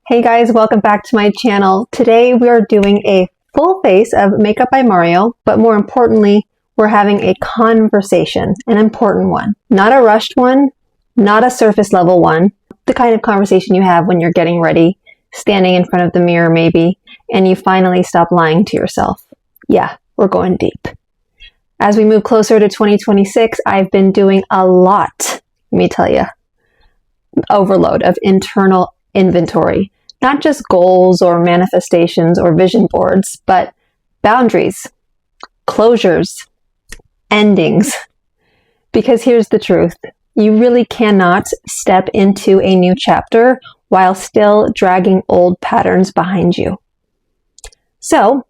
Hey guys, welcome back to my channel. Today we are doing a full face of Makeup by Mario, but more importantly, we're having a conversation, an important one. Not a rushed one, not a surface level one, the kind of conversation you have when you're getting ready, standing in front of the mirror maybe, and you finally stop lying to yourself. Yeah, we're going deep. As we move closer to 2026, I've been doing a lot, let me tell you, overload of internal inventory. Not just goals or manifestations or vision boards, but boundaries, closures, endings. Because here's the truth. You really cannot step into a new chapter while still dragging old patterns behind you. So,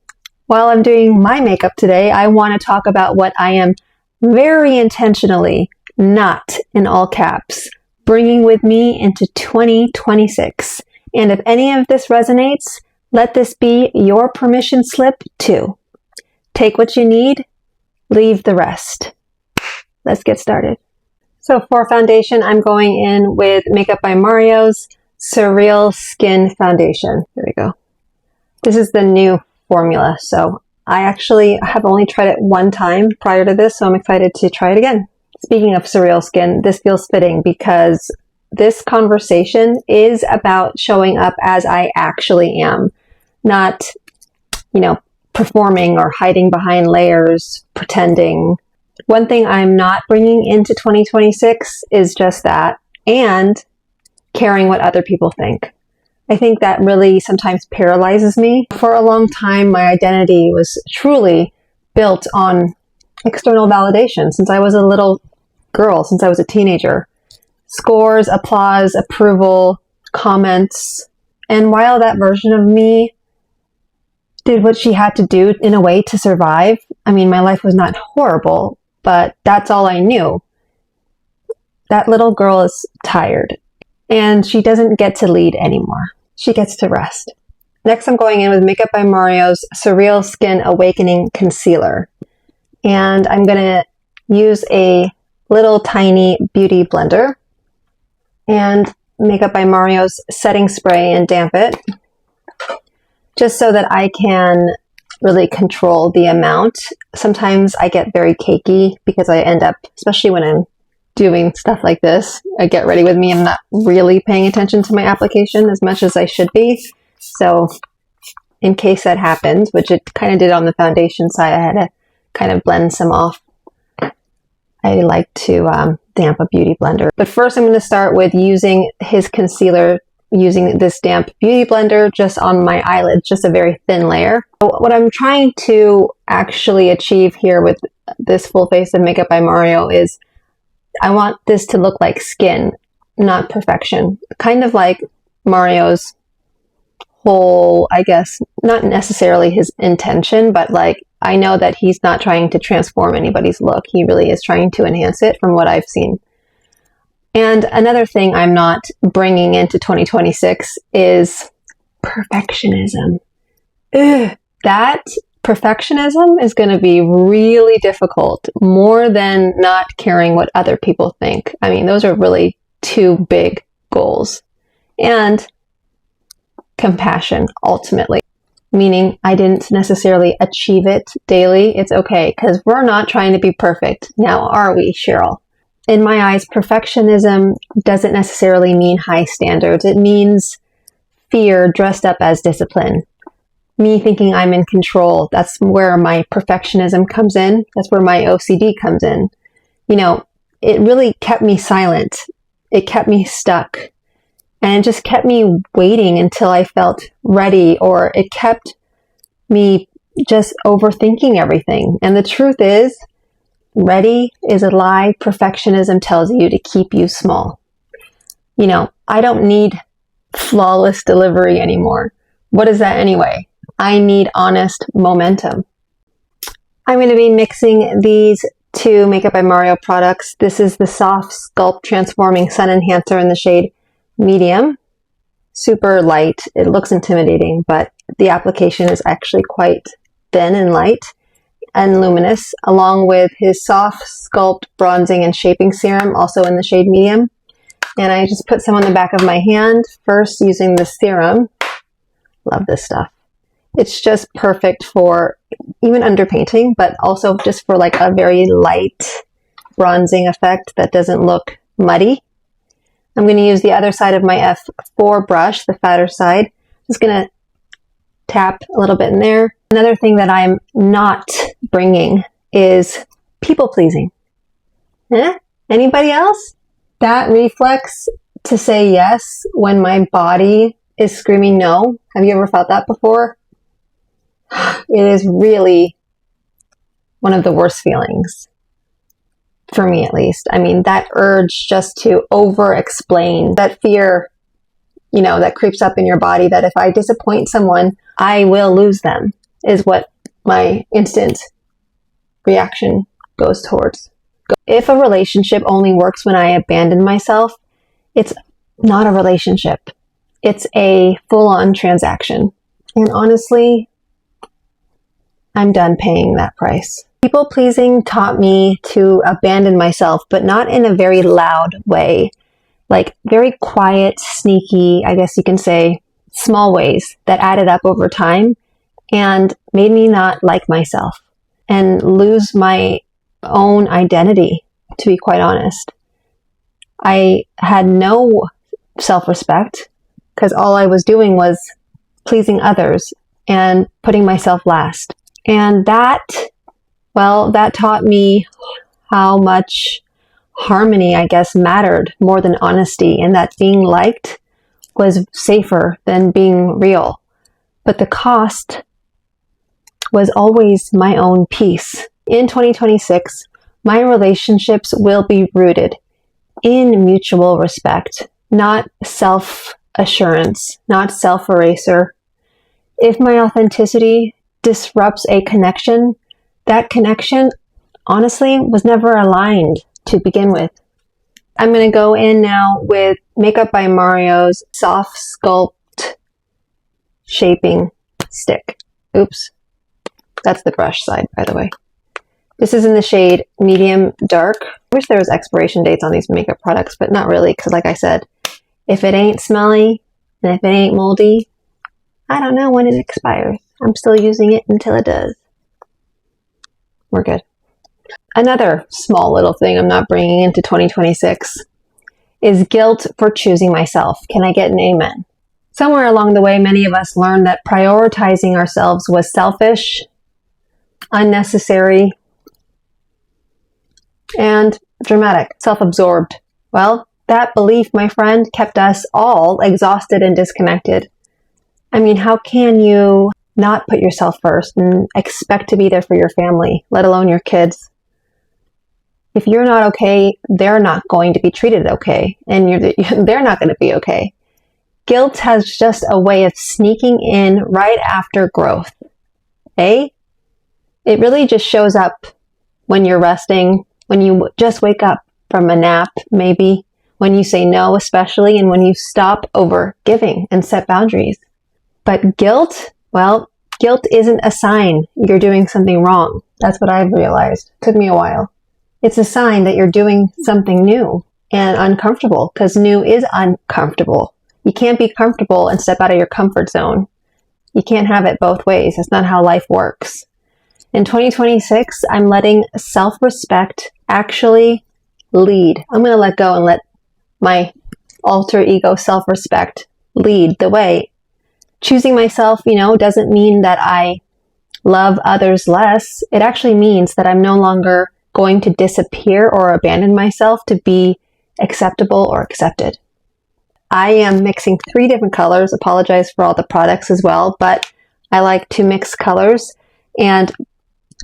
while I'm doing my makeup today, I want to talk about what I am very intentionally, not in all caps, bringing with me into 2026. And if any of this resonates, let this be your permission slip too. Take what you need, leave the rest. Let's get started. So for foundation, I'm going in with Makeup by Mario's Surreal Skin Foundation. There we go. This is the new formula. So I actually have only tried it one time prior to this, so I'm excited to try it again. Speaking of surreal skin, this feels fitting because this conversation is about showing up as I actually am, not, performing or hiding behind layers, pretending. One thing I'm not bringing into 2026 is just that, and caring what other people think. I think that really sometimes paralyzes me. For a long time, my identity was truly built on external validation since I was a little girl, since I was a teenager. Scores, applause, approval, comments. And while that version of me did what she had to do in a way to survive, my life was not horrible, but that's all I knew. That little girl is tired, and she doesn't get to lead anymore. She gets to rest. Next, I'm going in with Makeup by Mario's Surreal Skin Awakening Concealer. And I'm going to use a little tiny beauty blender and Makeup by Mario's setting spray and damp it, just so that I can really control the amount. Sometimes I get very cakey because I end up, especially when I'm doing stuff like this, I get ready with me, I'm not really paying attention to my application as much as I should be. So in case that happens, which it kind of did on the foundation side, I had to kind of blend some off. I like to damp a beauty blender. But first I'm going to start with using his concealer, using this damp beauty blender just on my eyelids, just a very thin layer. So what I'm trying to actually achieve here with this full face of Makeup by Mario is I want this to look like skin, not perfection. Kind of like Mario's whole, I guess, not necessarily his intention, but like I know that he's not trying to transform anybody's look. He really is trying to enhance it from what I've seen. And another thing I'm not bringing into 2026 is perfectionism. That perfectionism is going to be really difficult, more than not caring what other people think. Those are really two big goals. And compassion, ultimately. Meaning I didn't necessarily achieve it daily. It's okay, because we're not trying to be perfect. Now, are we, Cheryl? In my eyes, perfectionism doesn't necessarily mean high standards. It means fear dressed up as discipline. Me thinking I'm in control. That's where my perfectionism comes in. That's where my OCD comes in. It really kept me silent. It kept me stuck. And it just kept me waiting until I felt ready, or it kept me just overthinking everything. And the truth is, ready is a lie perfectionism tells you to keep you small. I don't need flawless delivery anymore. What is that anyway? I need honest momentum. I'm going to be mixing these two Makeup by Mario products. This is the Soft Sculpt Transforming Sun Enhancer in the shade Medium. Super light. It looks intimidating, but the application is actually quite thin and light and luminous, along with his Soft Sculpt Bronzing and Shaping Serum, also in the shade Medium. And I just put some on the back of my hand, first using the serum. Love this stuff. It's just perfect for even underpainting, but also just for like a very light bronzing effect that doesn't look muddy. I'm going to use the other side of my F4 brush, the fatter side. Just going to tap a little bit in there. Another thing that I'm not bringing is people pleasing. Anybody else? That reflex to say yes when my body is screaming no. Have you ever felt that before? It is really one of the worst feelings. For me, at least. I mean, that urge just to over-explain, that fear, you know, that creeps up in your body that if I disappoint someone, I will lose them, is what my instant reaction goes towards. If a relationship only works when I abandon myself, it's not a relationship. It's a full-on transaction. And honestly, I'm done paying that price. People pleasing taught me to abandon myself, but not in a very loud way. Like very quiet, sneaky, I guess you can say, small ways that added up over time and made me not like myself and lose my own identity, to be quite honest. I had no self-respect because all I was doing was pleasing others and putting myself last. And that taught me how much harmony, I guess, mattered more than honesty, and that being liked was safer than being real. But the cost was always my own peace. In 2026, my relationships will be rooted in mutual respect, not self-assurance, not self-eraser. If my authenticity disrupts a connection, that connection, honestly, was never aligned to begin with. I'm going to go in now with Makeup by Mario's Soft Sculpt Shaping Stick. Oops. That's the brush side, by the way. This is in the shade Medium Dark. I wish there was expiration dates on these makeup products, but not really, because like I said, if it ain't smelly and if it ain't moldy, I don't know when it expires. I'm still using it until it does. We're good. Another small little thing I'm not bringing into 2026 is guilt for choosing myself. Can I get an amen? Somewhere along the way, many of us learned that prioritizing ourselves was selfish, unnecessary, and dramatic, self-absorbed. Well, that belief, my friend, kept us all exhausted and disconnected. I mean, how can you not put yourself first and expect to be there for your family, let alone your kids? If you're not okay, they're not going to be treated okay, and they're not going to be okay. Guilt has just a way of sneaking in right after growth. It really just shows up when you're resting, when you just wake up from a nap, maybe, when you say no especially, and when you stop over giving and set boundaries. But guilt, well, guilt isn't a sign you're doing something wrong. That's what I've realized. It took me a while. It's a sign that you're doing something new and uncomfortable, because new is uncomfortable. You can't be comfortable and step out of your comfort zone. You can't have it both ways. That's not how life works. In 2026, I'm letting self-respect actually lead. I'm going to let go and let my alter ego self-respect lead the way. Choosing myself, doesn't mean that I love others less. It actually means that I'm no longer going to disappear or abandon myself to be acceptable or accepted. I am mixing 3 different colors. Apologize for all the products as well, but I like to mix colors. And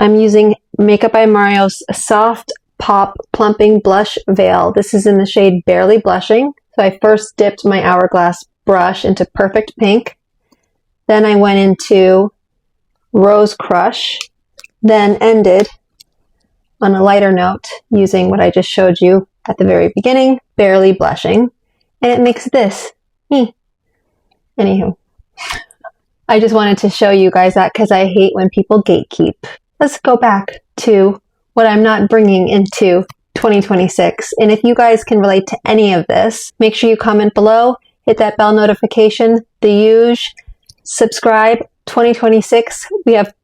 I'm using Makeup by Mario's Soft Pop Plumping Blush Veil. This is in the shade Barely Blushing. So I first dipped my Hourglass brush into Perfect Pink. Then I went into Rose Crush. Then ended on a lighter note using what I just showed you at the very beginning, Barely Blushing. And it makes this. Anywho, I just wanted to show you guys that because I hate when people gatekeep. Let's go back to what I'm not bringing into 2026. And if you guys can relate to any of this, make sure you comment below, hit that bell notification, the huge, subscribe. 2026, we have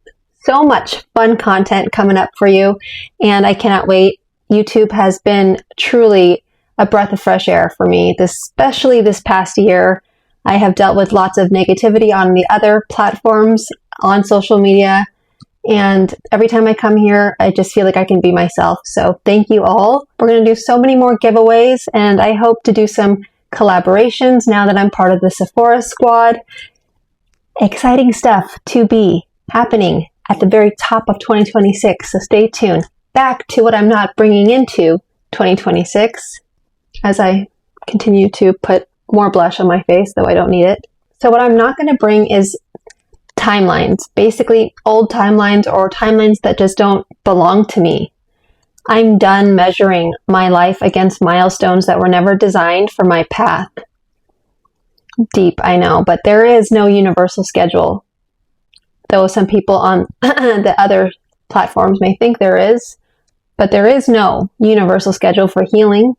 so much fun content coming up for you, and I cannot wait. YouTube has been truly a breath of fresh air for me, especially this past year. I have dealt with lots of negativity on the other platforms on social media, and every time I come here, I just feel like I can be myself. So thank you all. We're going to do so many more giveaways, and I hope to do some collaborations now that I'm part of the Sephora squad. Exciting stuff to be happening at the very top of 2026, so stay tuned. Back to what I'm not bringing into 2026 as I continue to put more blush on my face, though I don't need it. So what I'm not going to bring is timelines, basically old timelines or timelines that just don't belong to me. I'm done measuring my life against milestones that were never designed for my path. Deep, I know, but there is no universal schedule. Though some people on the other platforms may think there is, but there is no universal schedule for healing,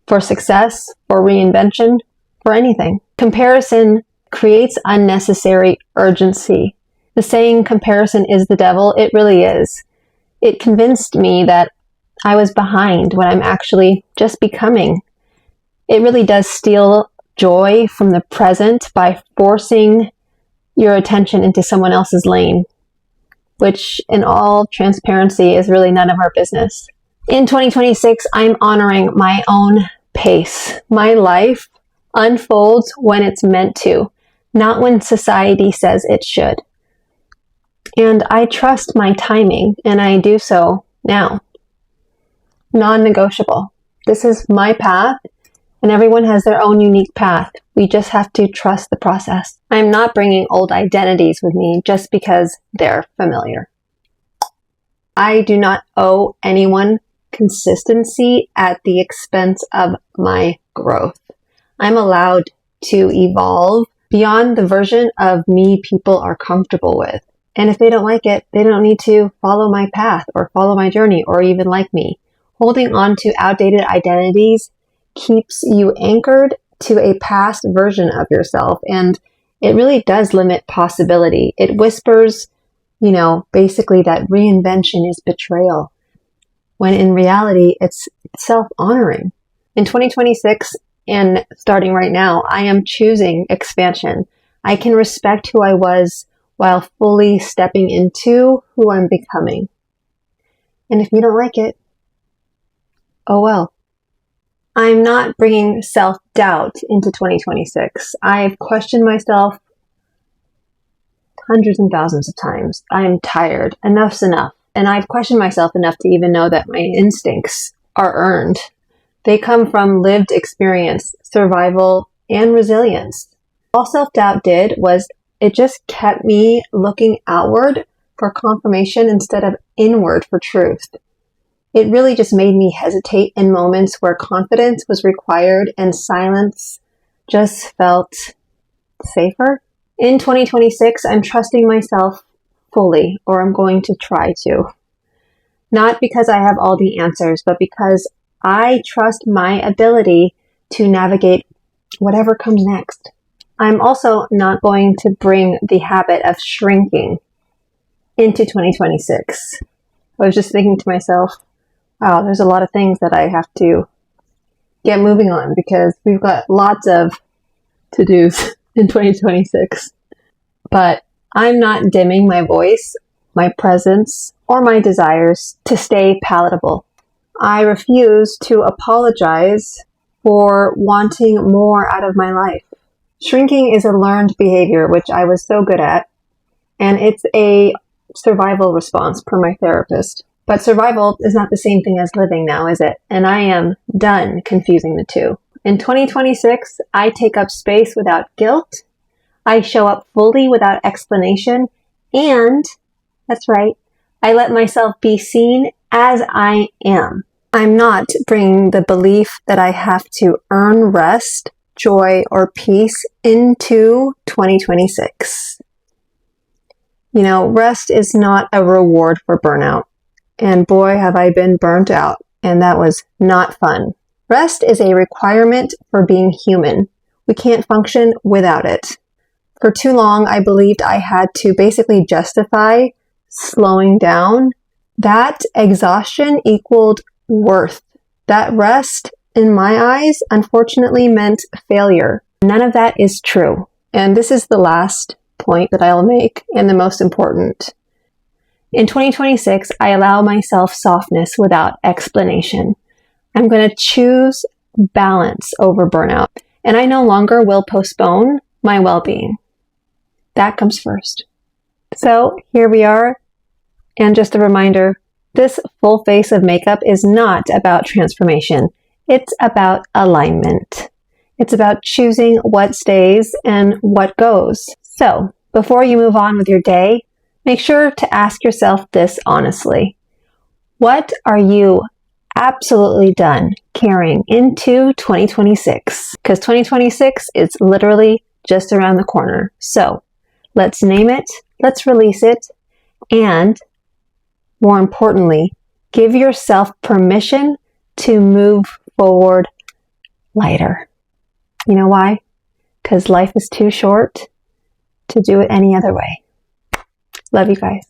for success, for reinvention, for anything. Comparison creates unnecessary urgency. The saying, comparison is the devil, it really is. It convinced me that I was behind when I'm actually just becoming. It really does steal joy from the present by forcing your attention into someone else's lane, which in all transparency is really none of our business. In 2026, I'm honoring my own pace. My life unfolds when it's meant to, not when society says it should. And I trust my timing, and I do so now. Non-negotiable. This is my path, and everyone has their own unique path. We just have to trust the process. I'm not bringing old identities with me just because they're familiar. I do not owe anyone consistency at the expense of my growth. I'm allowed to evolve beyond the version of me people are comfortable with. And if they don't like it, they don't need to follow my path or follow my journey or even like me. Holding on to outdated identities keeps you anchored to a past version of yourself, and it really does limit possibility. It whispers, basically that reinvention is betrayal, when in reality, it's self-honoring. In 2026, and starting right now, I am choosing expansion. I can respect who I was while fully stepping into who I'm becoming. And if you don't like it, oh well. I'm not bringing self-doubt into 2026. I've questioned myself hundreds and thousands of times. I'm tired. Enough's enough. And I've questioned myself enough to even know that my instincts are earned. They come from lived experience, survival, and resilience. All self-doubt did was it just kept me looking outward for confirmation instead of inward for truth. It really just made me hesitate in moments where confidence was required and silence just felt safer. In 2026, I'm trusting myself fully, or I'm going to try to. Not because I have all the answers, but because I trust my ability to navigate whatever comes next. I'm also not going to bring the habit of shrinking into 2026. I was just thinking to myself, wow, there's a lot of things that I have to get moving on because we've got lots of to-dos in 2026. But I'm not dimming my voice, my presence, or my desires to stay palatable. I refuse to apologize for wanting more out of my life. Shrinking is a learned behavior, which I was so good at, and it's a survival response per my therapist. But survival is not the same thing as living now, is it? And I am done confusing the two. In 2026, I take up space without guilt. I show up fully without explanation. And, that's right, I let myself be seen as I am. I'm not bringing the belief that I have to earn rest, joy, or peace into 2026. Rest is not a reward for burnout. And boy, have I been burnt out. and that was not fun. Rest is a requirement for being human. We can't function without it. For too long, I believed I had to basically justify slowing down. That exhaustion equaled worth. That rest, in my eyes, unfortunately meant failure. None of that is true. And this is the last point that I'll make, and the most important. In 2026, I allow myself softness without explanation. I'm going to choose balance over burnout, and I no longer will postpone my well-being. That comes first. So here we are, and just a reminder, this full face of makeup is not about transformation. It's about alignment. It's about choosing what stays and what goes. So before you move on with your day, make sure to ask yourself this honestly. What are you absolutely done carrying into 2026? Because 2026 is literally just around the corner. So let's name it, let's release it, and more importantly, give yourself permission to move forward lighter. You know why? Because life is too short to do it any other way. Love you guys.